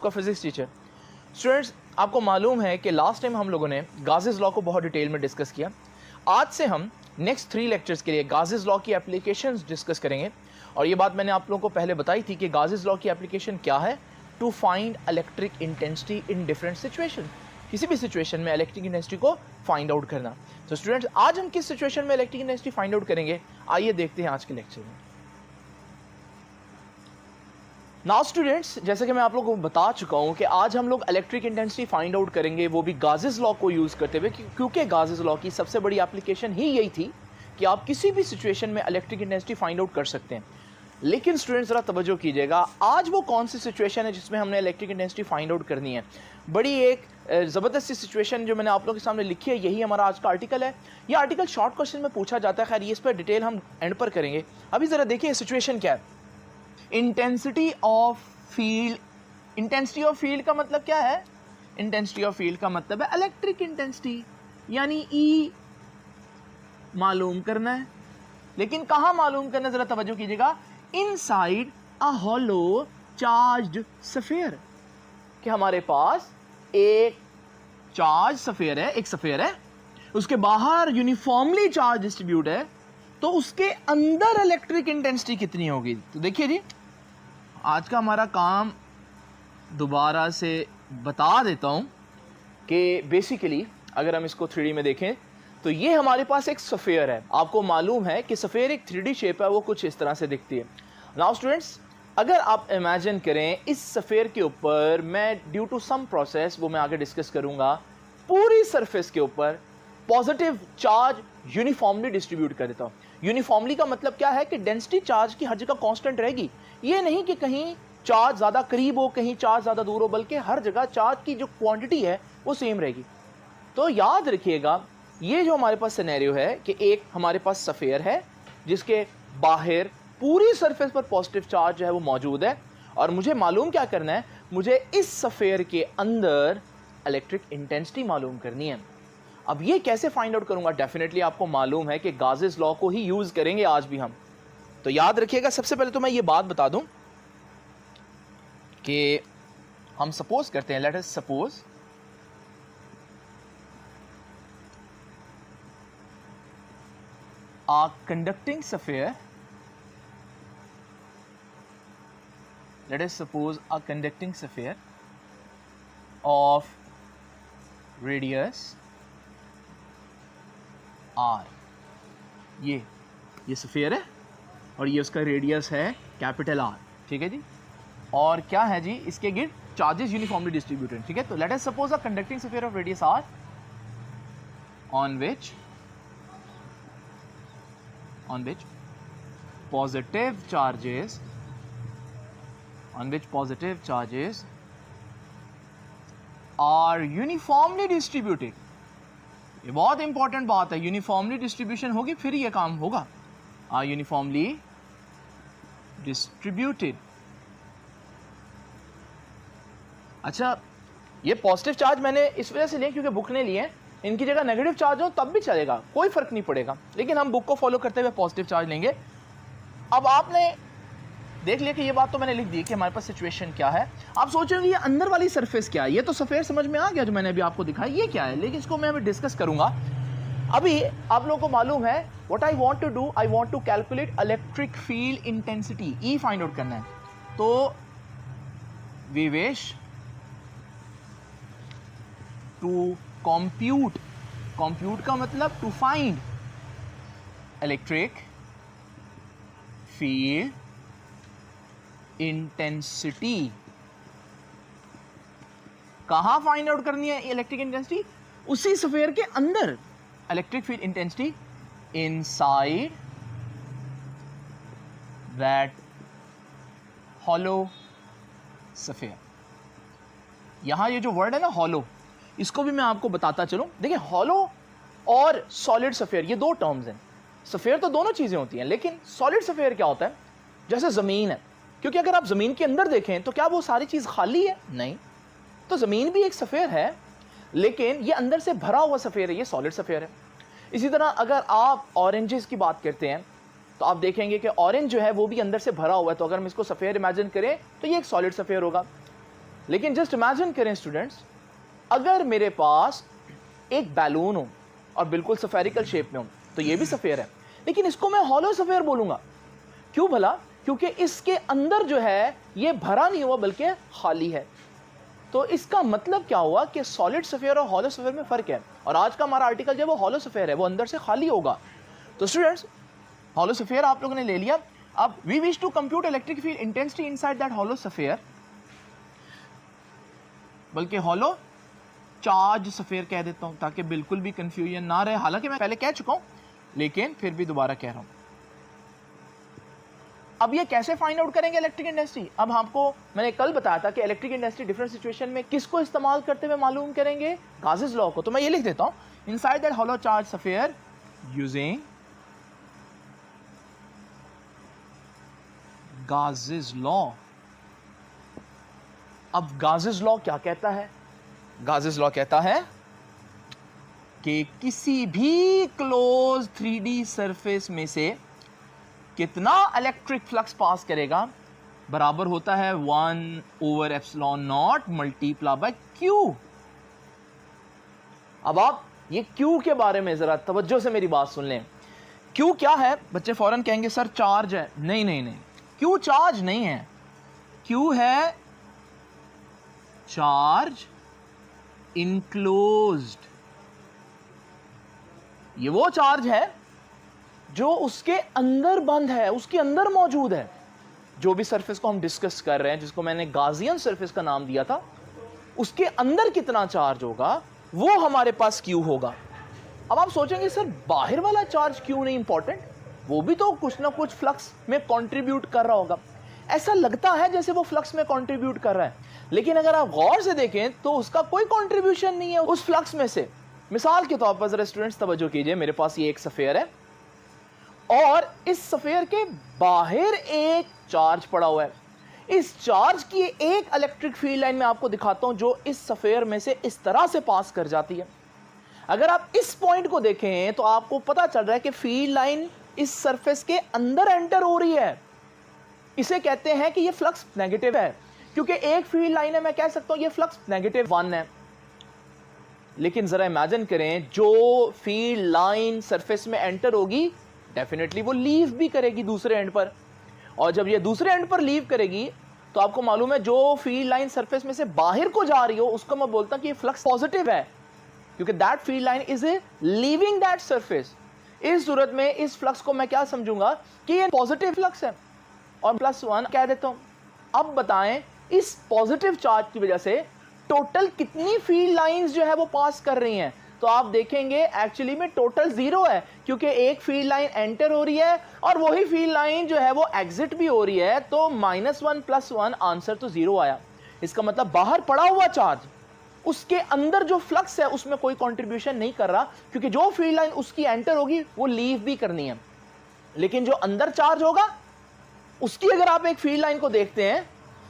का physics teacher. Students, आपको मालूम है कि लास्ट टाइम हम लोगों ने गाज़िस लॉ को बहुत डिटेल में डिस्कस किया। आज से हम नेक्स्ट 3 लेक्चर्स के लिए गाज़िस लॉ की एप्लीकेशंस डिस्कस करेंगे। और ये बात मैंने आप लोगों को पहले बताई थी कि गाज़िस लॉ की एप्लीकेशन क्या है, to find electric intensity in different situation. किसी भी सिचुएशन में इलेक्ट्रिक इंटेंसिटी को फाइंड आउट करना। तो स्टूडेंट्स, आज हम किस सिचुएशन में इलेक्ट्रिक इंटेंसिटी फाइंड आउट करेंगे, आइए देखते हैं आज के लेक्चर में। नाउ स्टूडेंट्स, जैसे कि मैं आप लोगों को बता चुका हूं कि आज हम लोग इलेक्ट्रिक इंटेंसिटी फाइंड आउट करेंगे, वो भी गाज़िस लॉ को यूज़ करते हुए, क्योंकि गाज़िस लॉ की सबसे बड़ी एप्लीकेशन ही यही थी कि आप किसी भी सिचुएशन में इलेक्ट्रिक इंटेंसिटी फाइंड आउट कर सकते हैं। लेकिन स्टूडेंट्स ज़रा तवज्जो कीजिएगा, आज वो कौन सी सिचुएशन है जिसमें हमने इलेक्ट्रिक इंटेंसिटी फाइंड आउट करनी है। बड़ी एक ज़बरदस्त सी सिचुएशन जो मैंने आप लोगों के सामने लिखी है, यही हमारा आज का आर्टिकल है। ये आर्टिकल शॉर्ट क्वेश्चन में पूछा जाता है, खैर ये इस पर डिटेल हम एंड पर करेंगे। अभी ज़रा देखिए सिचुएशन क्या है। Intensity of field, intensity of field का मतलब क्या है? इंटेंसिटी ऑफ फील्ड का मतलब है इलेक्ट्रिक इंटेंसिटी, यानी ई मालूम करना है। लेकिन कहाँ मालूम करना है, जरा तवज्जो कीजिएगा। Inside a hollow charged sphere, कि हमारे पास एक चार्ज स्फीयर है, एक स्फीयर है, उसके बाहर यूनिफॉर्मली चार्ज डिस्ट्रीब्यूट है, तो उसके अंदर इलेक्ट्रिक इंटेंसिटी कितनी होगी। तो देखिए जी, आज का हमारा काम दोबारा से बता देता हूँ कि बेसिकली अगर हम इसको 3D में देखें तो ये हमारे पास एक स्फीयर है। आपको मालूम है कि स्फीयर एक 3D शेप है, वो कुछ इस तरह से दिखती है। नाउ स्टूडेंट्स, अगर आप इमेजिन करें इस स्फीयर के ऊपर मैं ड्यू टू सम प्रोसेस, वो मैं आगे डिस्कस करूँगा, पूरी सरफेस के ऊपर पॉजिटिव चार्ज यूनिफॉर्मली डिस्ट्रीब्यूट कर देता हूँ। यूनिफॉर्मली का मतलब क्या है कि डेंसिटी चार्ज की हर जगह कांस्टेंट रहेगी। ये नहीं कि कहीं चार्ज ज़्यादा करीब हो, कहीं चार्ज ज़्यादा दूर हो, बल्कि हर जगह चार्ज की जो क्वांटिटी है वो सेम रहेगी। तो याद रखिएगा, ये जो हमारे पास सिनेरियो है कि एक हमारे पास स्फीयर है जिसके बाहर पूरी सरफेस पर पॉजिटिव चार्ज जो है वो मौजूद है, और मुझे मालूम क्या करना है, मुझे इस स्फीयर के अंदर इलेक्ट्रिक इंटेंसिटी मालूम करनी है। अब ये कैसे फाइंड आउट करूंगा? डेफिनेटली आपको मालूम है कि गाज़िस लॉ को ही यूज करेंगे आज भी हम। तो याद रखिएगा, सबसे पहले तो मैं ये बात बता दूं कि हम सपोज करते हैं, let us suppose a conducting sphere, let us suppose a conducting sphere of radius r। ये स्फीयर है और ये उसका रेडियस है कैपिटल R, ठीक है जी। और क्या है जी, इसके गिर्द चार्जेस यूनिफॉर्मली डिस्ट्रीब्यूटेड, ठीक है। तो let us suppose a conducting sphere of radius R on which positive charges are uniformly distributed। ये बहुत इंपॉर्टेंट बात है, यूनिफॉर्मली डिस्ट्रीब्यूशन होगी फिर ये काम होगा। are uniformly distributed। अच्छा, ये पॉजिटिव चार्ज मैंने इस वजह से लिया क्योंकि बुक ने लिए, इनकी जगह नेगेटिव चार्ज हो तब भी चलेगा, कोई फर्क नहीं पड़ेगा, लेकिन हम बुक को फॉलो करते हुए पॉजिटिव चार्ज लेंगे। अब आपने देख लिया कि ये बात तो मैंने लिख दी कि हमारे पास सिचुएशन क्या है। आप सोचेंगे ये अंदर वाली सरफेस क्या है, ये तो स्फीयर समझ में आ गया जो मैंने अभी आपको दिखाया, ये क्या है, लेकिन इसको मैं अभी डिस्कस करूंगा। अभी आप लोगों को मालूम है what I want to do, I want to calculate electric field intensity, E find out करना है। तो वी विश टू कंप्यूट का मतलब to find electric field intensity. कहां फाइंड आउट करनी है इलेक्ट्रिक इंटेंसिटी? उसी स्फीयर के अंदर electric field intensity inside that hollow sphere. यहां ये जो वर्ड है ना हॉलो, इसको भी मैं आपको बताता चलूं। देखिए, हॉलो और सॉलिड स्फीयर ये दो टर्म्स हैं। स्फीयर तो दोनों चीजें होती हैं, लेकिन सॉलिड स्फीयर क्या होता है? जैसे जमीन है, क्योंकि अगर आप जमीन के अंदर देखें तो क्या वो सारी चीज खाली है? नहीं। तो जमीन भी एक स्फीयर है, लेकिन ये अंदर से भरा हुआ स्फीयर है, ये सॉलिड स्फीयर है। इसी तरह अगर आप ऑरेंजेस की बात करते हैं तो आप देखेंगे कि ऑरेंज जो है वो भी अंदर से भरा हुआ है। तो अगर हम इसको सफ़ेद इमेजिन करें तो ये एक सॉलिड सफ़ेद होगा। लेकिन जस्ट इमेजिन करें स्टूडेंट्स, अगर मेरे पास एक बैलून हो और बिल्कुल सफेरिकल शेप में हो, तो ये भी सफेयर है, लेकिन इसको मैं हॉलो सफेयर बोलूंगा। क्यों भला? क्योंकि इसके अंदर जो है ये भरा नहीं हुआ बल्कि खाली है। तो इसका मतलब क्या हुआ कि सॉलिड सफेयर और हॉलो सफेयर में फर्क है। और आज का हमारा आर्टिकल जो है वो हॉलो सफेयर है, वो अंदर से खाली होगा। तो स्टूडेंट्स, हॉलो सफेयर आप लोगों ने ले लिया। अब we wish to compute electric field intensity inside that hollow sphere, बल्कि हॉलो चार्ज सफेयर कह देता हूं ताकि बिल्कुल भी कंफ्यूजन ना रहे। हालांकि मैं पहले कह चुका हूं, लेकिन फिर भी दोबारा कह रहा हूं। अब ये कैसे फाइंड आउट करेंगे इलेक्ट्रिक इंटेंसिटी? अब आपको मैंने कल बताया था कि इलेक्ट्रिक इंटेंसिटी डिफरेंट सिचुएशन में किसको इस्तेमाल करते हुए मालूम करेंगे? गासेस लॉ को। तो मैं ये लिख देता हूं, inside that hollow charge sphere using Gauss's law. अब गासेस लॉ क्या कहता है? गासेस लॉ कहता है कि किसी भी क्लोज 3D सरफेस में से कितना इलेक्ट्रिक फ्लक्स पास करेगा बराबर होता है 1/ε0 मल्टीप्लाई बाय Q। अब आप ये Q के बारे में जरा तवज्जो से मेरी बात सुन लें। Q क्या है? बच्चे फौरन कहेंगे सर चार्ज है। नहीं नहीं नहीं, Q चार्ज नहीं है। Q है चार्ज इनक्लोज्ड। ये वो चार्ज है जो उसके अंदर बंद है, उसके अंदर मौजूद है। जो भी सरफेस को हम डिस्कस कर रहे हैं, जिसको मैंने गाजियन सरफेस का नाम दिया था, उसके अंदर कितना चार्ज होगा वो हमारे पास Q होगा। अब आप सोचेंगे सर बाहर वाला चार्ज क्यों नहीं इंपॉर्टेंट? वो भी तो कुछ ना कुछ फ्लक्स में कंट्रीब्यूट कर रहा होगा। ऐसा लगता है जैसे वो फ्लक्स में कंट्रीब्यूट कर रहा है, लेकिन अगर आप गौर से देखें तो उसका कोई कंट्रीब्यूशन नहीं है उस फ्लक्स में से। मिसाल के तौर पर जरा स्टूडेंट्स तवज्जो कीजिए, मेरे पास ये एक सफेयर है और इस सफेयर के बाहर एक चार्ज पड़ा हुआ है। इस चार्ज की एक इलेक्ट्रिक फील्ड लाइन मैं आपको दिखाता हूं जो इस सफेयर में से इस तरह से पास कर जाती है। अगर आप इस पॉइंट को देखें तो आपको पता चल रहा है कि फील्ड लाइन इस सरफेस के अंदर एंटर हो रही है। इसे कहते हैं कि ये फ्लक्स नेगेटिव है, क्योंकि एक फील्ड लाइन है, मैं कह सकता हूं ये फ्लक्स -1 है। लेकिन जरा इमेजिन करें, जो फील्ड लाइन सरफेस में एंटर होगी डेफिनेटली वो लीव भी करेगी दूसरे एंड पर, और जब ये दूसरे एंड पर लीव करेगी तो आपको मालूम है जो फील्ड लाइन सरफेस में से बाहर को जा रही हो उसको मैं बोलता हूं कि ये फ्लक्स पॉजिटिव है, क्योंकि that field line is leaving that surface. इस सूरत में इस फ्लक्स को मैं क्या समझूंगा कि ये पॉजिटिव फ्लक्स है और +1 कह देता हूं। अब बताएं इस पॉजिटिव चार्ज की वजह से टोटल कितनी फील्ड लाइंस जो है वो पास कर रही हैं? तो आप देखेंगे एक्चुअली में टोटल 0 है, क्योंकि एक फील्ड लाइन एंटर हो रही है और वही फील्ड लाइन जो है वो एग्जिट भी हो रही है। तो -1 + 1 आंसर तो 0 आया। इसका मतलब बाहर पड़ा हुआ चार्ज, उसके अंदर जो फ्लक्स है उसमें कोई कंट्रीब्यूशन नहीं कर रहा, क्योंकि जो फील्ड लाइन उसकी एंटर होगी वो लीव भी करनी है। लेकिन जो अंदर चार्ज होगा उसकी अगर आप एक फील्ड लाइन को देखते हैं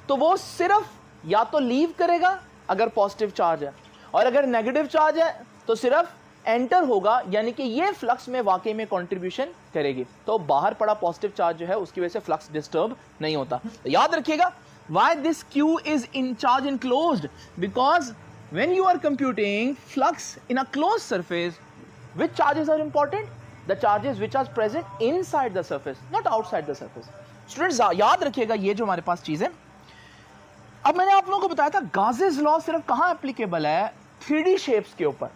तो वो सिर्फ या तो लीव करेगा अगर पॉजिटिव चार्ज है, और अगर नेगेटिव चार्ज है तो सिर्फ एंटर होगा, यानी कि ये फ्लक्स में वाकई में कंट्रीब्यूशन करेगी। तो बाहर पड़ा पॉजिटिव चार्ज जो है उसकी वजह से फ्लक्स डिस्टर्ब नहीं होता। तो याद रखिएगा, why this Q is in charge enclosed? Because when you are computing flux in a closed surface, which charges are important? The charges which are present inside the surface, not outside the surface. Students याद रखिएगा ये जो हमारे पास चीज है। अब मैंने आप लोगों को बताया था गासेस लॉ सिर्फ कहाँ एप्लीकेबल है? 3D शेप्स के ऊपर।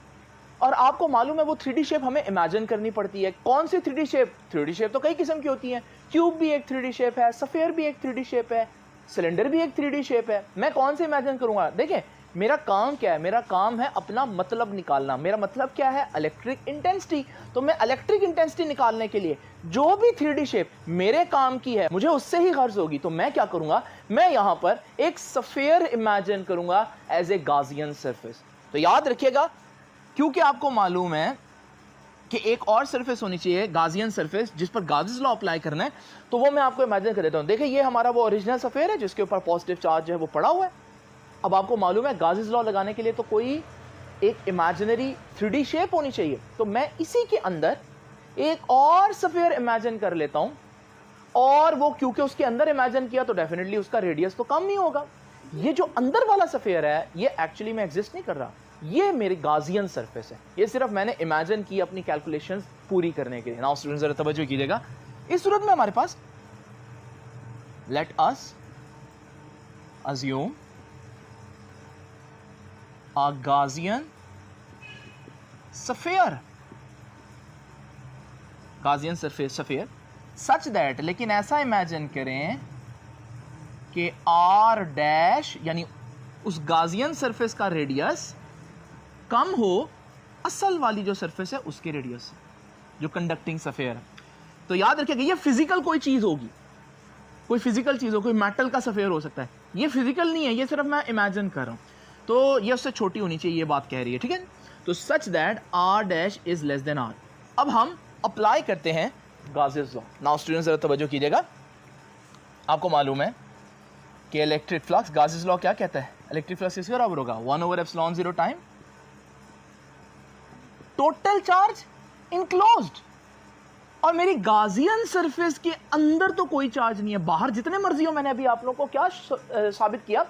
और आपको मालूम है वो 3D शेप हमें इमेजिन करनी पड़ती है। कौन सी 3D शेप? 3D शेप तो कई किस्म की होती हैं। क्यूब भी एक 3D शेप है, सफेयर भी एक 3D शेप है, सिलेंडर भी एक 3D शेप है। मैं कौन से इमेजिन करूंगा? देखिए मेरा काम क्या है? मेरा काम है अपना मतलब निकालना। मेरा मतलब क्या है? Electric intensity. तो मैं इलेक्ट्रिक इंटेंसिटी निकालने के लिए जो भी 3D शेप मेरे काम की है मुझे उससे ही गर्ज होगी। तो मैं क्या करूंगा? मैं यहां पर एक सफेयर इमेजिन करूंगा एज ए गाजियन सरफेस। तो याद रखिएगा, क्योंकि आपको मालूम है कि एक और सरफेस होनी चाहिए गाजियन सरफेस जिस पर गासेस लॉ अप्लाई करना है, तो वो मैं आपको इमेजिन कर देता हूं। देखिए ये हमारा वो ओरिजिनल सफेयर है जिसके ऊपर पॉजिटिव चार्ज है वो पड़ा हुआ है। अब आपको मालूम है गासेस लॉ लगाने के लिए तो कोई एक इमेजिनरी 3D शेप होनी चाहिए। तो मैं इसी के अंदर एक और सफेयर इमेजिन कर लेता हूं, और वो क्योंकि उसके अंदर इमेजिन किया तो डेफिनेटली उसका रेडियस तो कम नहीं होगा। ये जो अंदर वाला सफेयर है ये एक्चुअली में एग्जिस्ट नहीं कर रहा, ये मेरी गाजियन सरफेस है। ये सिर्फ मैंने इमेजिन की अपनी कैलकुलेशंस पूरी करने के लिए। नाउ स्टूडेंट जरा तवज्जो कीजिएगा, इस सूरत में हमारे पास let us assume a Gaussian sphere, Gaussian sphere such that, लेकिन ऐसा इमेजिन करें कि आर डैश यानी उस गाजियन सरफेस का रेडियस कम हो असल वाली जो सरफेस है उसके रेडियस से, जो कंडक्टिंग सफेयर है। तो याद रखिएगा ये फिजिकल कोई चीज होगी, कोई फिजिकल चीज हो, कोई मेटल का सफेयर हो सकता है, ये फिजिकल नहीं है, ये सिर्फ मैं इमेजिन कर रहा हूं, तो ये उससे छोटी होनी चाहिए, ये बात कह रही है, ठीक है। तो such that R dash is less than R. अब हम अप्लाई करते हैं गाजेस लॉ। नाउ स्टूडेंट्स जरा तवज्जो कीजिएगा, आपको मालूम है कि इलेक्ट्रिक फ्लक्स, गाजेस लॉ क्या कहता है, इलेक्ट्रिक फ्लक्स किसके बराबर होगा, 1/ε0 टाइम टोटल चार्ज इनक्लोज्ड। और मेरी गाजियन सरफेस के अंदर तो कोई चार्ज नहीं है, बाहर जितने मर्जी हो। मैंने अभी आप लोगों को क्या साबित किया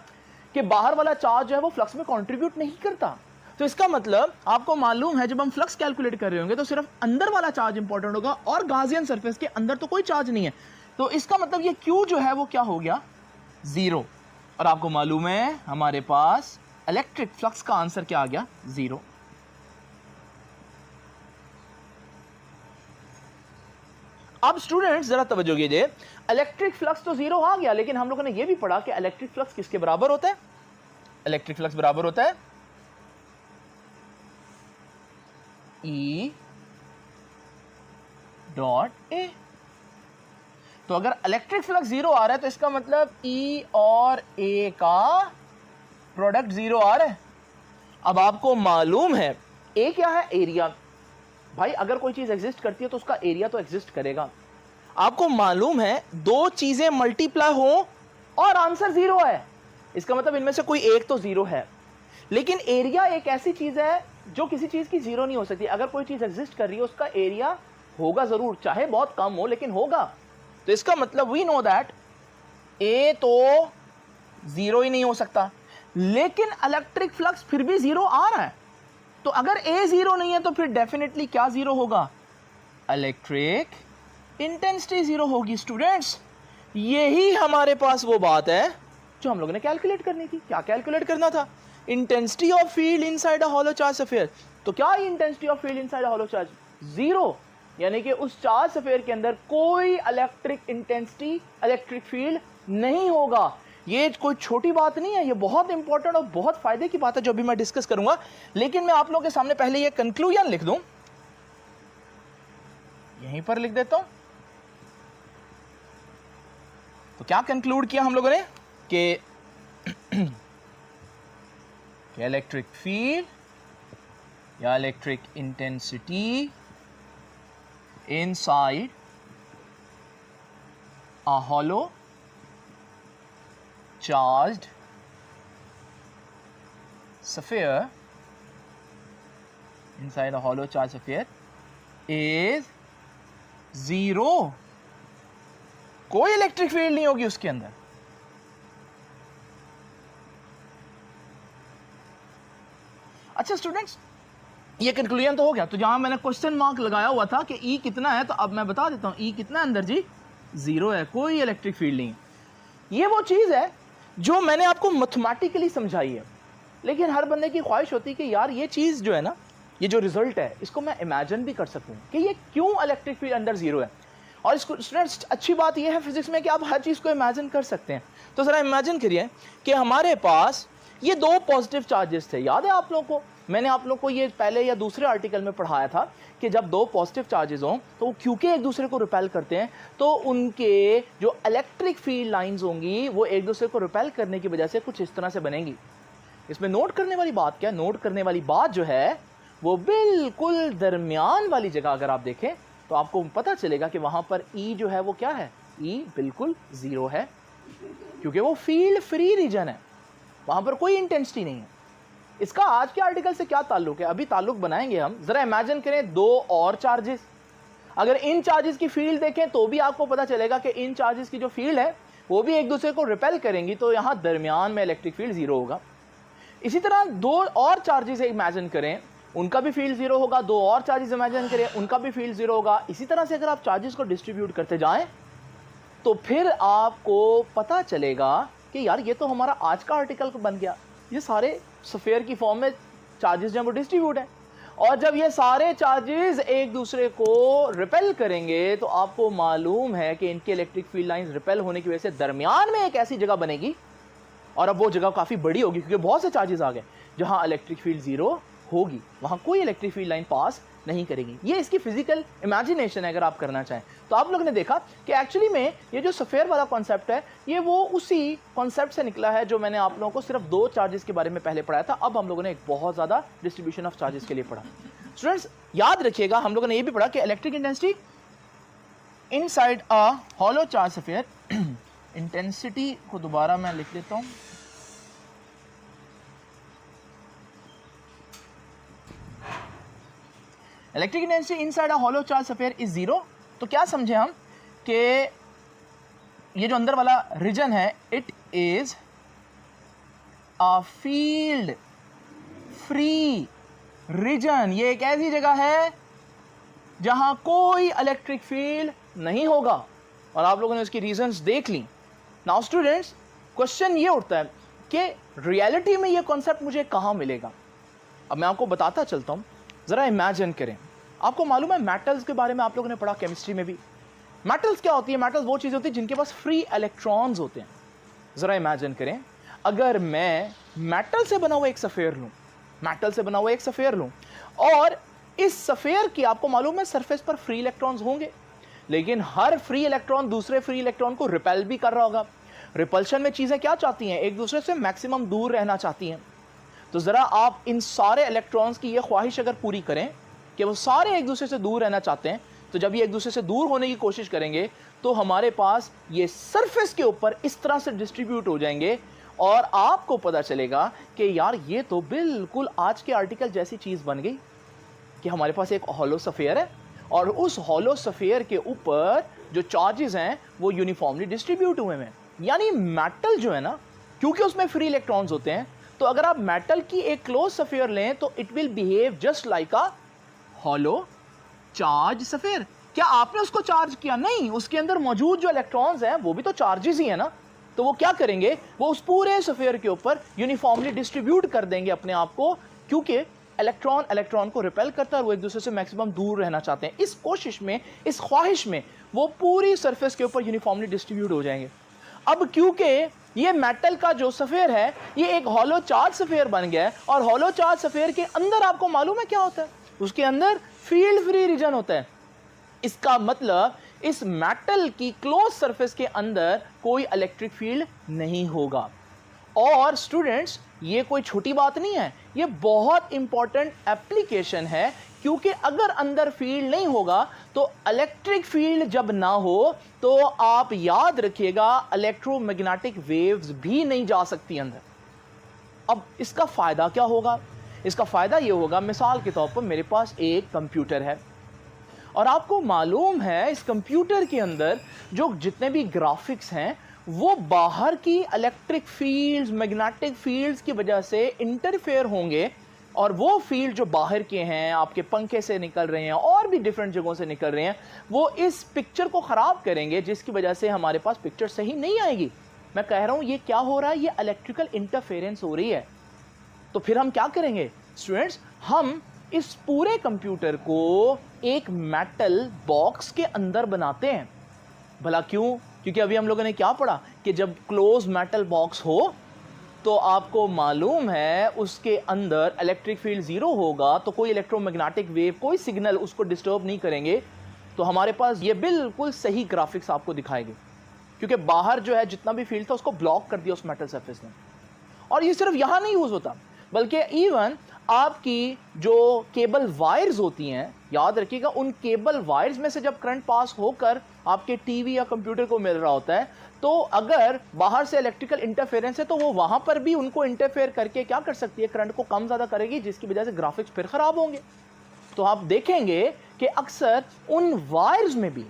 कि बाहर वाला चार्ज जो है वो फ्लक्स में कंट्रीब्यूट नहीं करता। तो इसका मतलब आपको मालूम है जब हम फ्लक्स कैलकुलेट कर रहे होंगे तो सिर्फ अंदर वाला चार्ज इंपॉर्टेंट होगा और गाजियन सरफेस के अंदर तो कोई चार्ज नहीं है। तो इसका मतलब ये Q जो है वो क्या हो गया, 0। और आपको मालूम है हमारे पास इलेक्ट्रिक फ्लक्स का आंसर क्या आ गया, 0। अब स्टूडेंट्स जरा तवज्जो कीजिए, इलेक्ट्रिक फ्लक्स तो 0 आ गया, लेकिन हम लोगों ने यह भी पढ़ा कि इलेक्ट्रिक फ्लक्स किसके बराबर होता है, इलेक्ट्रिक फ्लक्स बराबर होता है E डॉट ए। तो अगर इलेक्ट्रिक फ्लक्स 0 आ रहा है तो इसका मतलब E और A का प्रोडक्ट 0 आ रहा है। अब आपको मालूम है A क्या है, एरिया। भाई अगर कोई चीज एग्जिस्ट करती है तो उसका एरिया तो एग्जिस्ट करेगा। आपको मालूम है दो चीजें मल्टीप्लाई हो और आंसर 0 है, इसका मतलब इनमें से कोई एक तो 0 है। लेकिन एरिया एक ऐसी चीज है जो किसी चीज की 0 नहीं हो सकती। अगर कोई चीज एग्जिस्ट कर रही है उसका एरिया होगा जरूर, चाहे बहुत कम हो लेकिन होगा। तो इसका मतलब वी नो दैट ए तो 0 ही नहीं हो सकता, लेकिन इलेक्ट्रिक फ्लक्स फिर भी 0 आ रहा है। तो अगर ए 0 नहीं है तो फिर डेफिनेटली क्या 0 होगा, इलेक्ट्रिक इंटेंसिटी 0 होगी। स्टूडेंट्स यही हमारे पास वो बात है जो हम लोगों ने कैलकुलेट करनी थी। क्या कैलकुलेट करना था, intensity of field inside a hollow charge sphere. तो क्या intensity of field inside a hollow charge, 0, यानी कि उस चार्ज सफेयर के अंदर कोई इलेक्ट्रिक इंटेंसिटी, इलेक्ट्रिक फील्ड नहीं होगा। ये कोई छोटी बात नहीं है, ये बहुत इंपॉर्टेंट और बहुत फायदे की बात है जो अभी मैं डिस्कस करूंगा। लेकिन मैं आप लोगों के सामने पहले ये कंक्लूजन लिख दूं, यहीं पर लिख देता हूं। तो क्या कंक्लूड किया हम लोगों ने कि इलेक्ट्रिक फील्ड या electric intensity inside a hollow charged sphere, inside a hollow charged sphere is 0। कोई इलेक्ट्रिक फील्ड नहीं होगी उसके अंदर। अच्छा स्टूडेंट्स, ये कंक्लूजन तो हो गया। तो जहां मैंने क्वेश्चन मार्क लगाया हुआ था कि E कितना है, तो अब मैं बता देता हूं E कितना है अंदर जी, 0 है, कोई इलेक्ट्रिक फील्ड नहीं। ये वो चीज है जो मैंने आपको मैथमेटिकली समझाई है, लेकिन हर बंदे की ख्वाहिश होती है कि यार ये चीज जो है ना, ये जो रिजल्ट है इसको मैं इमेजिन भी कर सकूं कि ये क्यों इलेक्ट्रिक फील्ड अंदर 0 है। और इसको स्टूडेंट्स अच्छी बात ये है फिजिक्स में कि आप हर चीज को इमेजिन कर सकते हैं। तो जरा इमेजिन करिए कि हमारे पास ये दो पॉजिटिव चार्जेस थे। याद है आप लोगों को, मैंने आप लोग को ये पहले या दूसरे आर्टिकल में पढ़ाया था कि जब दो पॉजिटिव चार्जेस हों तो क्योंकि एक दूसरे को रिपेल करते हैं तो उनके जो इलेक्ट्रिक फील्ड लाइंस होंगी वो एक दूसरे को रिपेल करने की वजह से कुछ इस तरह से बनेंगी। इसमें नोट करने वाली बात क्या है, नोट करने वाली बात जो है वो बिल्कुल दरमियान वाली जगह अगर आप देखें तो आपको पता चलेगा कि वहां पर E जो है वो क्या है, E बिल्कुल 0 है, क्योंकि वो फील्ड फ्री रीजन है, वहां पर कोई इंटेंसिटी नहीं है। इसका आज के आर्टिकल से क्या ताल्लुक है, अभी ताल्लुक बनाएंगे हम। जरा इमेजिन करें दो और चार्जेस, अगर इन चार्जेस की फील्ड देखें तो भी आपको पता चलेगा कि इन चार्जेस की जो फील्ड है वो भी एक दूसरे को रिपेल करेंगी, तो यहाँ दरमियान में इलेक्ट्रिक फील्ड जीरो होगा। इसी तरह दो और चार्जेस इमेजिन करें, उनका भी फील्ड जीरो होगा। दो और चार्जेस इमेजिन करें, उनका भी फील्ड जीरो होगा। इसी तरह से अगर आप चार्जेस को डिस्ट्रीब्यूट करते जाएं तो फिर आपको पता चलेगा कि यार ये तो हमारा आज का आर्टिकल बन गया, ये सारे स्फीयर की फॉर्म में चार्जेस जो है वो डिस्ट्रीब्यूट है। और जब ये सारे चार्जेस एक दूसरे को रिपेल करेंगे तो आपको मालूम है कि इनके इलेक्ट्रिक फील्ड लाइंस रिपेल होने की वजह से दरमियान में एक ऐसी जगह बनेगी, और अब वो जगह काफ़ी बड़ी होगी क्योंकि बहुत से चार्जेस आ गए, जहां इलेक्ट्रिक फील्ड जीरो होगी, वहां कोई इलेक्ट्रिक फील्ड लाइन पास नहीं करेगी। ये इसकी फिजिकल इमेजिनेशन है अगर आप करना चाहें तो। आप लोगों ने देखा कि एक्चुअली में ये जो स्फीयर वाला कॉन्सेप्ट है ये वो उसी कॉन्सेप्ट से निकला है जो मैंने आप लोगों को सिर्फ दो चार्जेस के बारे में पहले पढ़ाया था। अब हम लोगों ने एक बहुत ज़्यादा डिस्ट्रीब्यूशन ऑफ चार्जेस के लिए पढ़ा। स्टूडेंट्स याद रखिएगा, हम लोगों ने ये भी पढ़ा कि electric intensity inside a hollow charge sphere, intensity को दोबारा मैं लिख लेता हूँ, electric intensity inside a hollow charge sphere is zero. तो क्या समझे हम कि ये जो अंदर वाला रीजन है it is a field free region. ये एक ऐसी जगह है जहां कोई इलेक्ट्रिक फील्ड नहीं होगा, और आप लोगों ने उसकी रीजंस देख ली। नाउ स्टूडेंट्स क्वेश्चन ये उठता है कि रियलिटी में ये कॉन्सेप्ट मुझे कहां मिलेगा। अब मैं आपको बताता चलता हूं, जरा इमेजिन करें। आपको मालूम है मेटल्स के बारे में आप लोगों ने पढ़ा केमिस्ट्री में भी। मेटल्स क्या होती है? मेटल्स वो चीज़ होती है जिनके पास फ्री इलेक्ट्रॉन्स होते हैं। ज़रा इमेजिन करें, अगर मैं मेटल से बना हुआ एक सफ़ेयर लूँ, मेटल से बना हुआ एक सफ़ेयर लूँ, और इस सफ़ेयर की आपको मालूम है सरफेस पर फ्री इलेक्ट्रॉन्स होंगे, लेकिन हर फ्री इलेक्ट्रॉन दूसरे फ्री इलेक्ट्रॉन को रिपेल भी कर रहा होगा। रिपल्शन में चीज़ें क्या चाहती हैं? एक दूसरे से मैक्सिमम दूर रहना चाहती हैं। तो ज़रा आप इन सारे इलेक्ट्रॉन्स की ये ख्वाहिश अगर पूरी करें कि वो सारे एक दूसरे से दूर रहना चाहते हैं, तो जब ये एक दूसरे से दूर होने की कोशिश करेंगे तो हमारे पास ये सरफेस के ऊपर इस तरह से डिस्ट्रीब्यूट हो जाएंगे, और आपको पता चलेगा कि यार ये तो बिल्कुल आज के आर्टिकल जैसी चीज़ बन गई कि हमारे पास एक हॉलो स्फीयर है, और उस हॉलो स्फीयर के ऊपर जो चार्जेस हैं वो यूनिफॉर्मली डिस्ट्रीब्यूट हुए हैं। यानी मेटल जो है ना, क्योंकि उसमें फ्री इलेक्ट्रॉन्स होते हैं, तो अगर आप मेटल की एक क्लोज स्फीयर लें तो it will behave just like a hollow charge sphere. क्या आपने उसको चार्ज किया? नहीं, उसके अंदर मौजूद जो इलेक्ट्रॉन्स हैं वो भी तो चार्जेस ही है ना। तो वो क्या करेंगे? वो उस पूरे स्फीयर के ऊपर यूनिफॉर्मली डिस्ट्रीब्यूट कर देंगे अपने आप को, क्योंकि इलेक्ट्रॉन को रिपेल करता है और वो एक दूसरे से मैक्सिमम दूर रहना चाहते हैं। इस कोशिश में, इस ख्वाहिश में वो पूरी सरफेस के ऊपर यूनिफॉर्मली डिस्ट्रीब्यूट हो जाएंगे। अब क्योंकि ये मेटल का जो स्फीयर है ये एक हॉलो चार्ज स्फीयर बन गया है, और हॉलो चार्ज स्फीयर के अंदर आपको मालूम है क्या होता है? उसके अंदर फील्ड फ्री रीजन होता है। इसका मतलब इस मेटल की क्लोज सरफेस के अंदर कोई इलेक्ट्रिक फील्ड नहीं होगा। और स्टूडेंट्स ये कोई छोटी बात नहीं है, ये बहुत इंपॉर्टेंट एप्लीकेशन है, क्योंकि अगर अंदर फील्ड नहीं होगा तो इलेक्ट्रिक फील्ड जब ना हो तो आप याद रखिएगा इलेक्ट्रोमैग्नेटिक वेव्स भी नहीं जा सकती अंदर। अब इसका फायदा क्या होगा? इसका फायदा ये होगा, मिसाल के तौर पर मेरे पास एक कंप्यूटर है, और आपको मालूम है इस कंप्यूटर के अंदर जो जितने भी ग्राफिक्स हैं वो बाहर की इलेक्ट्रिक फील्ड्स, मैग्नेटिक फील्ड्स की वजह से इंटरफेयर होंगे, और वो फील्ड जो बाहर के हैं, आपके पंखे से निकल रहे हैं और भी डिफरेंट जगहों से निकल रहे हैं, वो इस पिक्चर को ख़राब करेंगे, जिसकी वजह से हमारे पास पिक्चर सही नहीं आएगी। मैं कह रहा हूँ ये क्या हो रहा है? ये इलेक्ट्रिकल इंटरफेरेंस हो रही है। तो फिर हम क्या करेंगे स्टूडेंट्स? हम इस पूरे कंप्यूटर को एक मेटल बॉक्स के अंदर बनाते हैं। भला क्यों? क्योंकि अभी हम लोगों ने क्या पढ़ा कि जब क्लोज मेटल बॉक्स हो तो आपको मालूम है उसके अंदर इलेक्ट्रिक फील्ड जीरो होगा, तो कोई इलेक्ट्रोमैग्नेटिक वेव, कोई सिग्नल उसको डिस्टर्ब नहीं करेंगे। तो हमारे पास ये बिल्कुल सही ग्राफिक्स आपको दिखाएंगे, क्योंकि बाहर जो है जितना भी फील्ड था उसको ब्लॉक कर दिया उस मेटल सरफेस ने। और ये सिर्फ यहाँ नहीं यूज़ होता, बल्कि इवन आपकी जो केबल वायर्स होती हैं, याद रखिएगा उन केबल वायर्स में से जब करंट पास होकर आपके टीवी या कंप्यूटर को मिल रहा होता है, तो अगर बाहर से इलेक्ट्रिकल इंटरफेरेंस है तो वो वहां पर भी उनको इंटरफेयर करके क्या कर सकती है? करंट को कम ज़्यादा करेगी, जिसकी वजह से ग्राफिक्स फिर ख़राब होंगे। तो आप देखेंगे कि अक्सर उन वायर्स में भी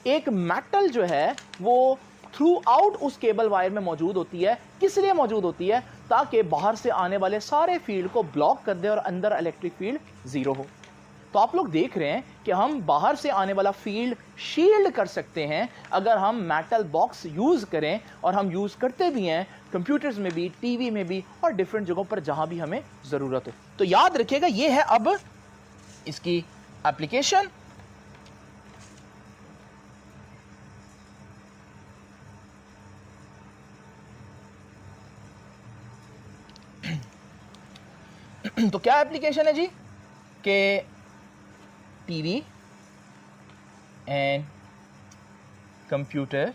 एक मेटल जो है वो थ्रू आउट उस केबल वायर में मौजूद होती है। किस लिए मौजूद होती है? ताकि बाहर से आने वाले सारे फील्ड को ब्लॉक कर दे और अंदर इलेक्ट्रिक फील्ड जीरो हो। तो आप लोग देख रहे हैं कि हम बाहर से आने वाला फील्ड शील्ड कर सकते हैं अगर हम मेटल बॉक्स यूज करें, और हम यूज करते भी हैं कंप्यूटर्स में भी, टीवी में भी और डिफरेंट जगहों पर जहां भी हमें जरूरत हो। तो याद रखिएगा ये है अब इसकी एप्लीकेशन। तो क्या एप्लीकेशन है जी कि टीवी एंड कंप्यूटर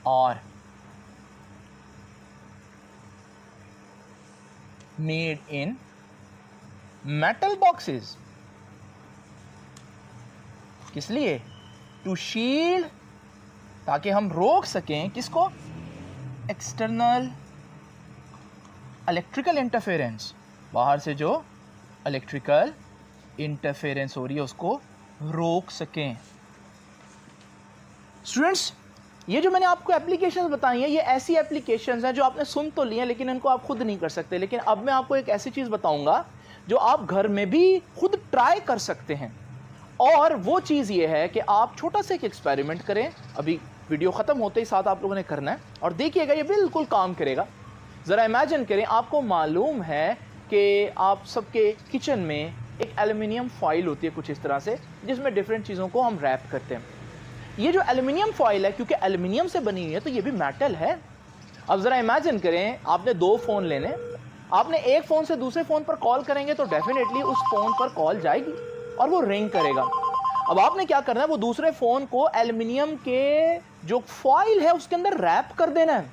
और मेड इन मेटल बॉक्सेस। किस लिए? टू शील्ड, ताकि हम रोक सकें किसको? एक्सटर्नल इलेक्ट्रिकल इंटरफेरेंस, बाहर से जो इलेक्ट्रिकल इंटरफेरेंस हो रही है उसको रोक सकें। स्टूडेंट्स, ये जो मैंने आपको एप्लीकेशंस बताई हैं, ये ऐसी एप्लीकेशंस हैं जो आपने सुन तो ली हैं लेकिन इनको आप खुद नहीं कर सकते। लेकिन अब मैं आपको एक ऐसी चीज़ बताऊंगा जो आप घर में भी खुद ट्राई कर सकते हैं। और वो चीज़ ये है कि आप छोटा सा एक एक्सपेरिमेंट करें। अभी वीडियो ख़त्म होते ही साथ आप लोगों ने करना है और देखिएगा ये बिल्कुल काम करेगा। ज़रा इमेजिन करें, आपको मालूम है कि आप सबके किचन में एक एल्युमिनियम फॉइल होती है कुछ इस तरह से, जिसमें डिफरेंट चीज़ों को हम रैप करते हैं। ये जो एल्युमिनियम फॉइल है, क्योंकि एल्युमिनियम से बनी हुई है तो ये भी मेटल है। अब ज़रा इमेजिन करें, आपने दो फ़ोन लेने, आपने एक फ़ोन से दूसरे फ़ोन पर कॉल करेंगे तो डेफिनेटली उस फ़ोन पर कॉल जाएगी और वो रिंग करेगा। अब आपने क्या करना है, वो दूसरे फ़ोन को एल्युमिनियम के जो फॉइल है उसके अंदर रैप कर देना है।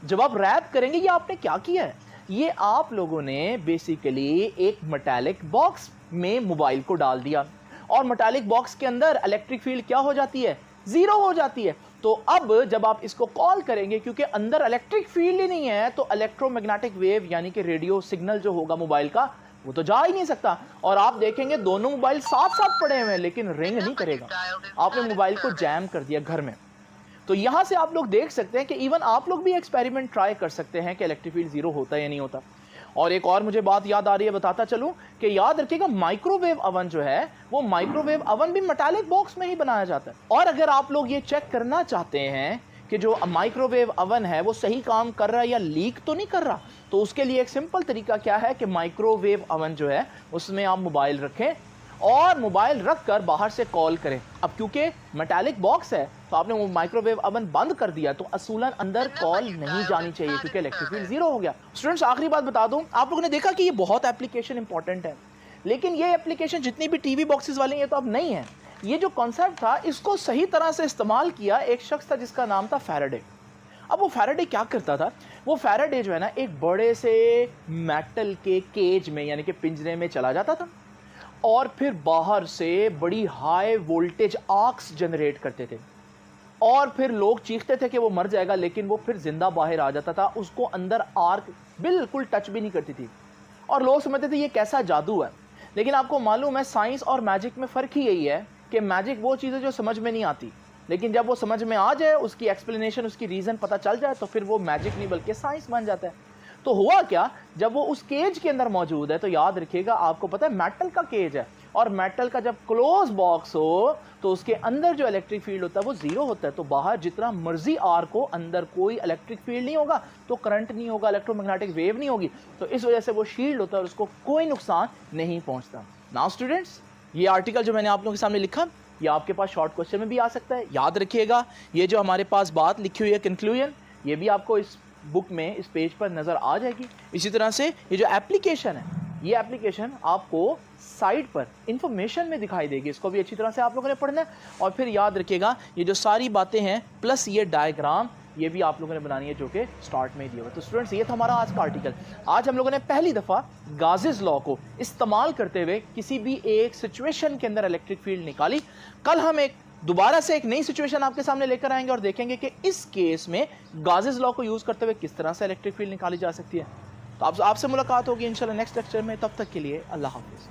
जब आप रैप करेंगे, ये आपने क्या किया है, ये आप लोगों ने बेसिकली एक मेटालिक बॉक्स में मोबाइल को डाल दिया और मेटालिक बॉक्स के अंदर इलेक्ट्रिक फील्ड क्या हो जाती है? जीरो हो जाती है। तो अब जब आप इसको कॉल करेंगे, क्योंकि अंदर इलेक्ट्रिक फील्ड ही नहीं है, तो इलेक्ट्रोमैग्नेटिक वेव यानी कि रेडियो सिग्नल जो होगा मोबाइल का, वो तो जा ही नहीं सकता। और आप देखेंगे दोनों मोबाइल साथ साथ पड़े हुए हैं लेकिन रिंग नहीं करेगा। आपने मोबाइल को जैम कर दिया घर में। तो यहां से आप लोग देख सकते हैं कि इवन आप लोग भी एक्सपेरिमेंट ट्राई कर सकते हैं कि इलेक्ट्रिक फील्ड जीरो होता है या नहीं होता। और एक और मुझे बात याद आ रही है, बताता चलूं कि याद रखिएगा माइक्रोवेव अवन जो है, वो माइक्रोवेव अवन भी मेटालिक बॉक्स में ही बनाया जाता है। और अगर आप लोग ये चेक करना चाहते हैं कि जो माइक्रोवेव अवन है वो सही काम कर रहा है या लीक तो नहीं कर रहा, तो उसके लिए एक सिंपल तरीका क्या है कि माइक्रोवेव अवन जो है उसमें आप मोबाइल रखें और मोबाइल रखकर बाहर से कॉल करें। अब क्योंकि मेटालिक बॉक्स है तो आपने वो माइक्रोवेव अवन बंद कर दिया, तो असूलन अंदर कॉल नहीं जानी चाहिए क्योंकि इलेक्ट्रिक फील्ड जीरो हो गया। स्टूडेंट्स, आखिरी बात बता दूं, आप लोगों ने देखा कि ये बहुत एप्लीकेशन इंपॉर्टेंट है, लेकिन ये एप्लीकेशन जितनी भी टीवी बॉक्सेस वाली ये तो अब नहीं है। ये जो कॉन्सेप्ट था, इसको सही तरह से इस्तेमाल किया एक शख्स था जिसका नाम था फैराडे। अब वो फैराडे क्या करता था, वो फैराडे जो है ना एक बड़े से मेटल के केज में यानी कि पिंजरे में चला जाता था और फिर बाहर से बड़ी हाई वोल्टेज आर्क्स जनरेट करते थे और फिर लोग चीखते थे कि वो मर जाएगा, लेकिन वो फिर जिंदा बाहर आ जाता था। उसको अंदर आर्क बिल्कुल टच भी नहीं करती थी और लोग समझते थे ये कैसा जादू है। लेकिन आपको मालूम है साइंस और मैजिक में फ़र्क ही यही है कि मैजिक वो चीज़ है जो समझ में नहीं आती, लेकिन जब वो समझ में आ जाए, उसकी एक्सप्लेनेशन, उसकी रीज़न पता चल जाए, तो फिर वो मैजिक नहीं बल्कि साइंस बन जाता है। तो हुआ क्या, जब वो उस केज के अंदर मौजूद है, तो याद रखिएगा आपको पता है मेटल का केज है और मेटल का जब क्लोज बॉक्स हो तो उसके अंदर जो इलेक्ट्रिक फील्ड होता है वो जीरो होता है। तो बाहर जितना मर्जी आर्क हो, अंदर कोई इलेक्ट्रिक फील्ड नहीं होगा, तो करंट नहीं होगा, इलेक्ट्रोमैग्नेटिक वेव नहीं होगी। तो इस वजह से वो शील्ड होता है और उसको कोई नुकसान नहीं पहुंचता। नाउ स्टूडेंट्स, ये आर्टिकल जो मैंने आप लोगों के सामने लिखा, ये आपके पास शॉर्ट क्वेश्चन में भी आ सकता है। याद रखिएगा ये जो हमारे पास बात लिखी हुई है कंक्लूजन, ये भी आपको इस बुक में इस पेज पर नज़र आ जाएगी। इसी तरह से ये जो एप्लीकेशन है, ये एप्लीकेशन आपको साइड पर इंफॉर्मेशन में दिखाई देगी, इसको भी अच्छी तरह से आप लोगों ने पढ़ना है। और फिर याद रखिएगा ये जो सारी बातें हैं प्लस ये डायग्राम, ये भी आप लोगों ने बनानी है जो कि स्टार्ट में ही दिया हुआ। तो स्टूडेंट्स, ये था हमारा आज का आर्टिकल। आज हम लोगों ने पहली दफ़ा गाजेस लॉ को इस्तेमाल करते हुए किसी भी एक सिचुएशन के अंदर इलेक्ट्रिक फील्ड निकाली। कल हम एक दोबारा से एक नई सिचुएशन आपके सामने लेकर आएंगे और देखेंगे कि इस केस में गाजेस लॉ को यूज़ करते हुए किस तरह से इलेक्ट्रिक फील्ड निकाली जा सकती है। तो आपसे मुलाकात होगी इंशाल्लाह नेक्स्ट लेक्चर में। तब तक के लिए अल्लाह हाफिज़।